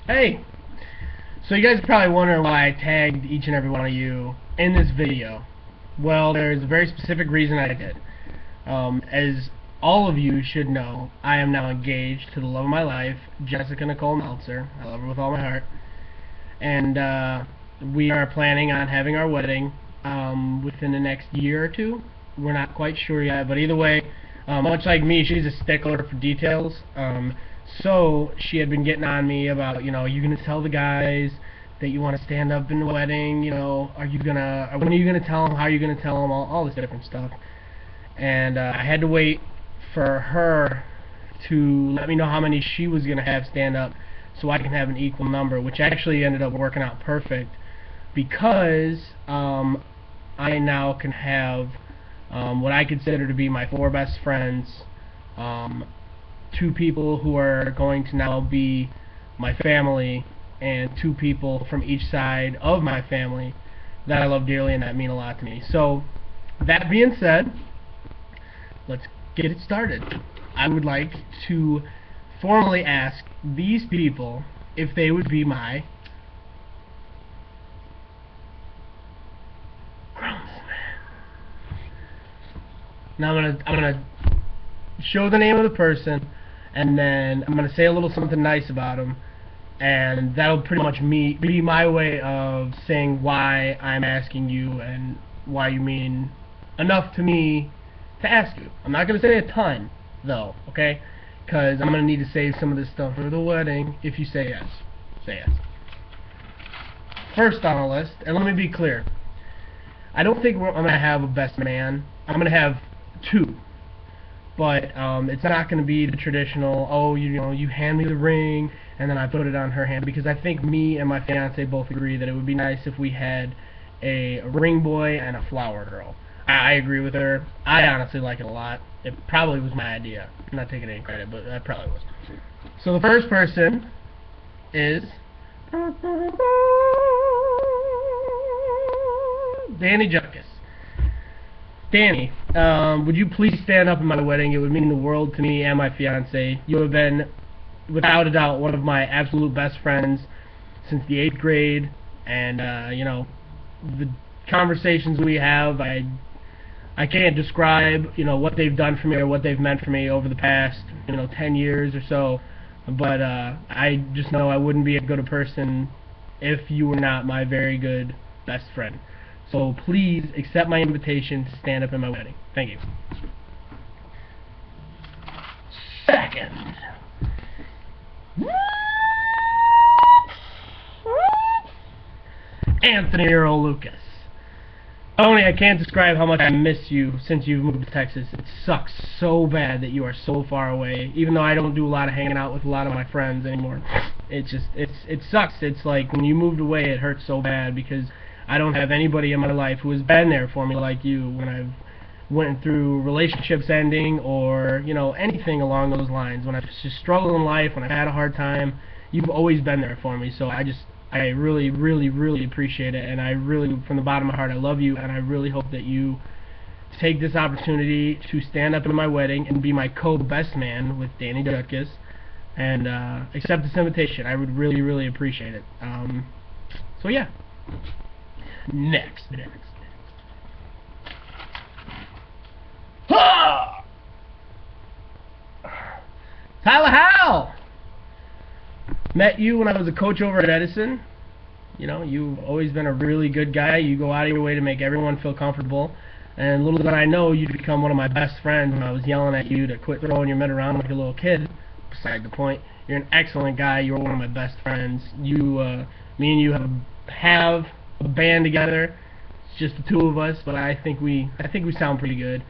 Hey, so you guys are probably wondering why I tagged each and every one of you in this video. Well, there's a very specific reason I did. As all of you should know, I am now engaged to the love of my life, Jessica Nicole Meltzer. I love her with all my heart. And we are planning on having our wedding within the next year or two. We're not quite sure yet, but either way, much like me, she's a stickler for details. So she had been getting on me about, are you gonna tell the guys that you want to stand up in the wedding? When are you gonna tell them? How are you gonna tell them? All this different stuff. And I had to wait for her to let me know how many she was gonna have stand up, so I can have an equal number, which actually ended up working out perfect because I now can have what I consider to be my 4 best friends, 2 people who are going to now be my family, and 2 people from each side of my family that I love dearly and that mean a lot to me. So, that being said, let's get it started. I would like to formally ask these people if they would be my groomsmen. Now I'm gonna show the name of the person, and then I'm gonna say a little something nice about him, and that'll pretty much be my way of saying why I'm asking you and why you mean enough to me to ask you. I'm not gonna say a ton, though, okay? Because I'm gonna need to save some of this stuff for the wedding. If you say yes, say yes. First on the list, and let me be clear, I don't think I'm gonna have a best man. I'm gonna have 2. But it's not going to be the traditional, oh, you hand me the ring and then I put it on her hand, because I think me and my fiance both agree that it would be nice if we had a ring boy and a flower girl. I agree with her. I honestly like it a lot. It probably was my idea. I'm not taking any credit, but that probably was. So the first person is Danny Juckus. Danny, would you please stand up in my wedding? It would mean the world to me and my fiance. You have been, without a doubt, one of my absolute best friends since the 8th grade, and the conversations we have, I can't describe what they've done for me or what they've meant for me over the past 10 years or so. But I just know I wouldn't be as good a person if you were not my very good best friend. So please accept my invitation to stand up in my wedding. Thank you. Second. Anthony Earl Lucas. Tony, I can't describe how much I miss you since you've moved to Texas. It sucks so bad that you are so far away. Even though I don't do a lot of hanging out with a lot of my friends anymore. It sucks. It's like when you moved away, it hurts so bad because I don't have anybody in my life who has been there for me like you when I've went through relationships ending or, anything along those lines. When I've just struggled in life, when I've had a hard time, you've always been there for me. So I really, really, really appreciate it, and I really, from the bottom of my heart, I love you, and I really hope that you take this opportunity to stand up in my wedding and be my co-best man with Danny Juckus, and accept this invitation. I would really, really appreciate it. So yeah. Next. Tyler Howell! Met you when I was a coach over at Edison. You've always been a really good guy. You go out of your way to make everyone feel comfortable. And little did I know, you'd become one of my best friends when I was yelling at you to quit throwing your mitt around like a little kid. Beside the point, you're an excellent guy. You're one of my best friends. Me and you have a band together. It's just the 2 of us, but I think we sound pretty good.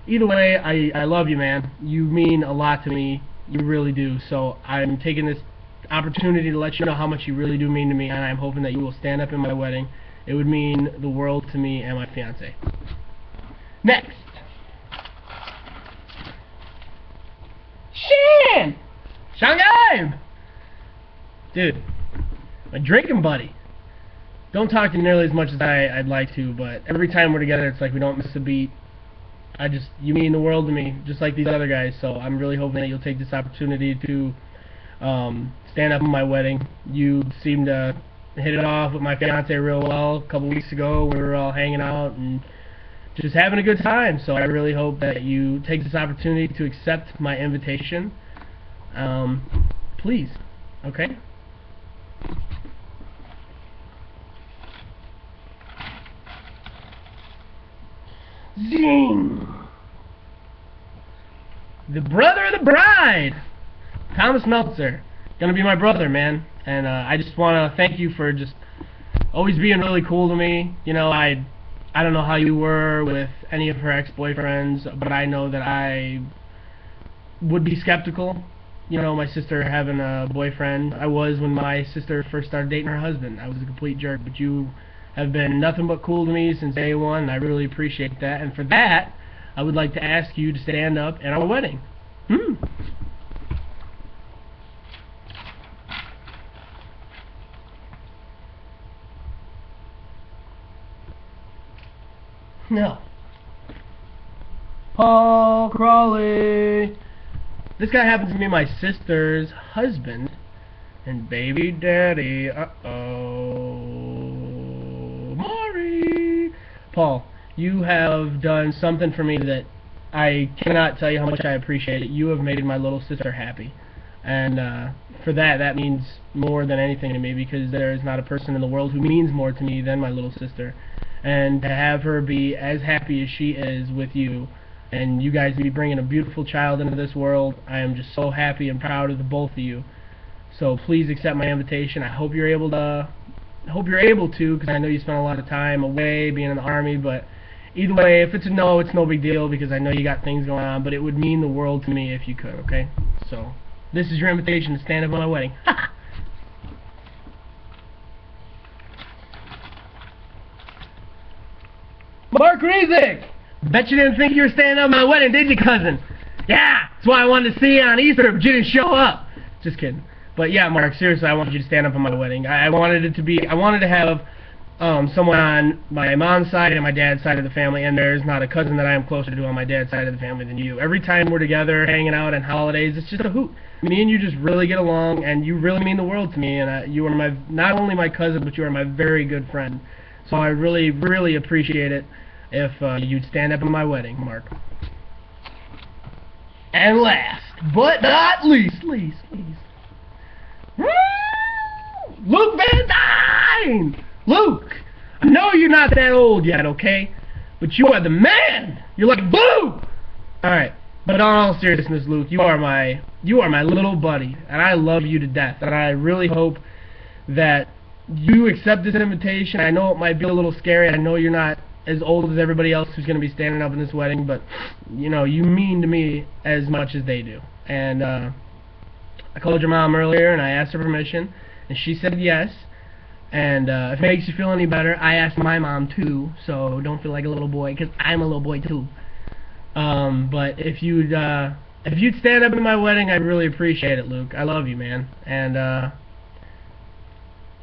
Either way, I love you, man. You mean a lot to me. You really do. So I'm taking this opportunity to let you know how much you really do mean to me, and I'm hoping that you will stand up in my wedding. It would mean the world to me and my fiance. Next. Sean Gabe! Dude, my drinking buddy. Don't talk to you nearly as much as I'd like to, but every time we're together, it's like we don't miss a beat. You mean the world to me, just like these other guys, so I'm really hoping that you'll take this opportunity to stand up at my wedding. You seemed to hit it off with my fiance real well a couple weeks ago. We were all hanging out and just having a good time. So I really hope that you take this opportunity to accept my invitation. Please, okay? Zing! The brother of the bride, Thomas Meltzer, gonna be my brother, man. And I just want to thank you for just always being really cool to me. You know, I don't know how you were with any of her ex-boyfriends, but I know that I would be skeptical. You know, my sister having a boyfriend. I was when my sister first started dating her husband. I was a complete jerk, but you have been nothing but cool to me since day one, and I really appreciate that. And for that, I would like to ask you to stand up at our wedding. No. Paul Crawley. This guy happens to be my sister's husband and baby daddy. Maury. Paul, you have done something for me that I cannot tell you how much I appreciate it. You have made my little sister happy. And for that means more than anything to me, because there is not a person in the world who means more to me than my little sister. And to have her be as happy as she is with you, and you guys be bringing a beautiful child into this world, I am just so happy and proud of the both of you. So please accept my invitation. I hope you're able to, because I know you spent a lot of time away being in the Army, but either way, if it's a no, it's no big deal, because I know you got things going on, but it would mean the world to me if you could, okay? So this is your invitation to stand up at my wedding. Mark Rezick! Bet you didn't think you were standing up at my wedding, did you, cousin? Yeah! That's why I wanted to see you on Easter, but you didn't show up. Just kidding. But yeah, Mark, seriously, I wanted you to stand up at my wedding. I wanted to have someone on my mom's side and my dad's side of the family, and there's not a cousin that I am closer to on my dad's side of the family than you. Every time we're together, hanging out on holidays, it's just a hoot. Me and you just really get along, and you really mean the world to me, and you are not only my cousin, but you are my very good friend. So I really, really appreciate it if you'd stand up at my wedding, Mark. And last but not least, Luke Van Dyne! Luke, I know you're not that old yet, okay? But you are the man! You're like Boo! Alright, but in all seriousness, Luke, you are my little buddy, and I love you to death, and I really hope that you accept this invitation. I know it might be a little scary. I know you're not as old as everybody else who's going to be standing up in this wedding, but you know, you mean to me as much as they do. And I called your mom earlier and I asked her permission, and she said yes. And if it makes you feel any better, I asked my mom too, so don't feel like a little boy, because I'm a little boy too. But if you'd stand up at my wedding, I'd really appreciate it, Luke. I love you, man. And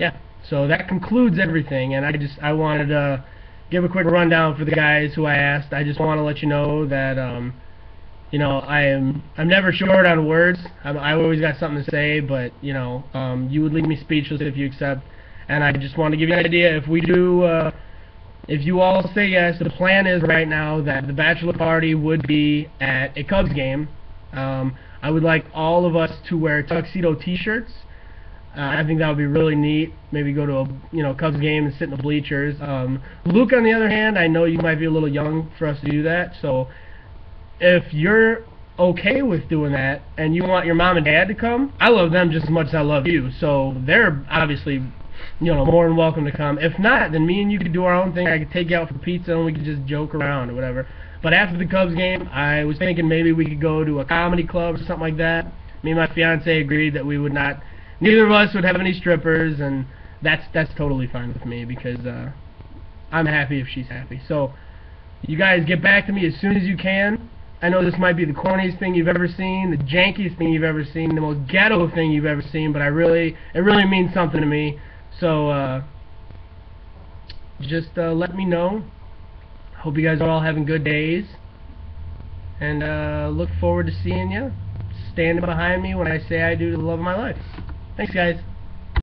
yeah, so that concludes everything, and I wanted to give a quick rundown for the guys who I asked. I just want to let you know that you know, I'm never short on words. I always got something to say, but you know, you would leave me speechless if you accept. And I just want to give you an idea. If we do, if you all say yes, the plan is right now that the bachelor party would be at a Cubs game. I would like all of us to wear tuxedo T-shirts. I think that would be really neat. Maybe go to a Cubs game and sit in the bleachers. Luke, on the other hand, I know you might be a little young for us to do that. So if you're okay with doing that and you want your mom and dad to come, I love them just as much as I love you. So they're obviously more than welcome to come. If not, then me and you could do our own thing. I could take you out for pizza and we could just joke around or whatever. But after the Cubs game, I was thinking maybe we could go to a comedy club or something like that. Me and my fiance agreed that we would not. Neither of us would have any strippers, and that's totally fine with me, because I'm happy if she's happy. So you guys get back to me as soon as you can. I know this might be the corniest thing you've ever seen, the jankiest thing you've ever seen, the most ghetto thing you've ever seen, but it really means something to me. So just let me know. Hope you guys are all having good days, and look forward to seeing you. standing behind me when I say I do the love of my life. Thanks, guys.